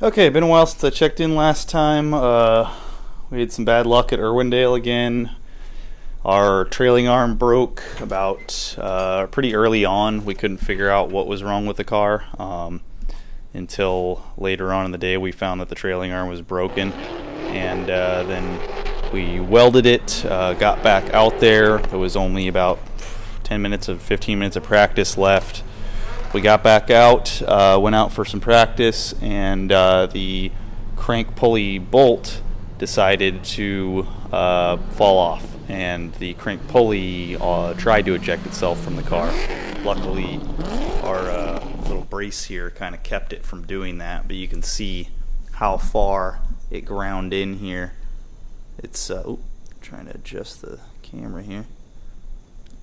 Okay, been a while since I checked in last time. We had some bad luck at Irwindale again. Our trailing arm broke about pretty early on. We couldn't figure out what was wrong with the car until later on in the day. We found that the trailing arm was broken, and then we welded it, got back out there. There was only about 15 minutes of practice left. We got back out, went out for some practice, and the crank pulley bolt decided to fall off, and the crank pulley tried to eject itself from the car. Luckily, our little brace here kind of kept it from doing that, but you can see how far it ground in here. It's trying to adjust the camera here.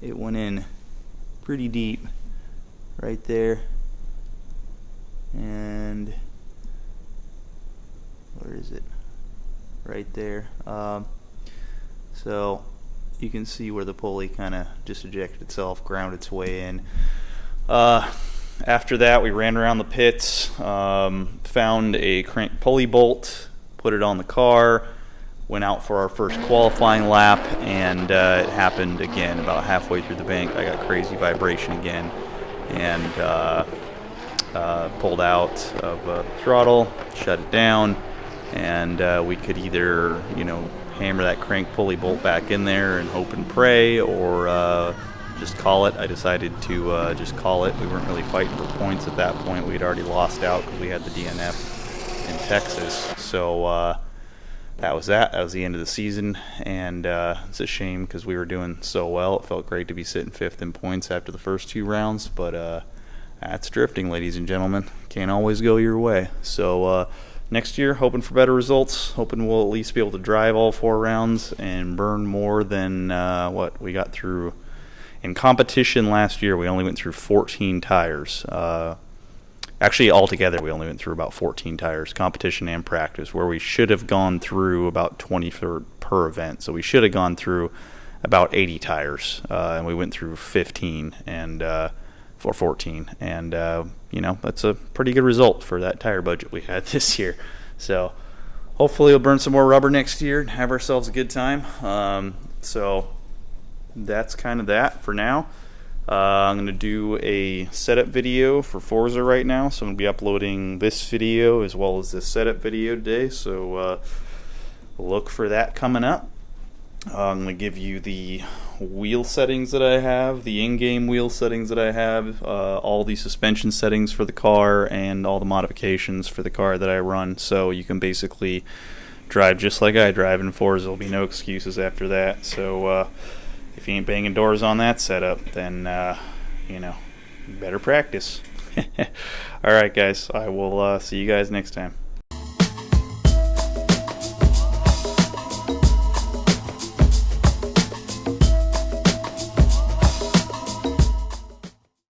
It went in pretty deep right there, and where is it? Right there. So you can see where the pulley kind of just ejected itself, ground its way in. After that, we ran around the pits, found a crank pulley bolt, put it on the car, went out for our first qualifying lap, and it happened again about halfway through the bank. I got crazy vibration again, and pulled out of the throttle, shut it down, and we could either, hammer that crank pulley bolt back in there and hope and pray, or just call it. I decided to just call it. We weren't really fighting for points at that point. We had already lost out because we had the DNF in Texas. So that was that. That was the end of the season, and it's a shame because we were doing so well. It felt great to be sitting fifth in points after the first two rounds, but that's drifting, ladies and gentlemen. Can't always go your way. So next year, hoping for better results, hoping we'll at least be able to drive all 4 rounds and burn more than what we got through. In competition last year, we only went through 14 tires. Actually, altogether, we only went through about 14 tires, competition and practice, where we should have gone through about 20 per event. So we should have gone through about 80 tires, and we went through 15 and for 14. And, that's a pretty good result for that tire budget we had this year. So hopefully we'll burn some more rubber next year and have ourselves a good time. So that's kind of that for now. I'm going to do a setup video for Forza right now, so I'm going to be uploading this video as well as this setup video today, so look for that coming up. I'm going to give you the wheel settings that I have, the in-game wheel settings that I have, all the suspension settings for the car, and all the modifications for the car that I run, so you can basically drive just like I drive in Forza. There'll be no excuses after that. So if you ain't banging doors on that setup, then better practice. Alright guys, I will see you guys next time.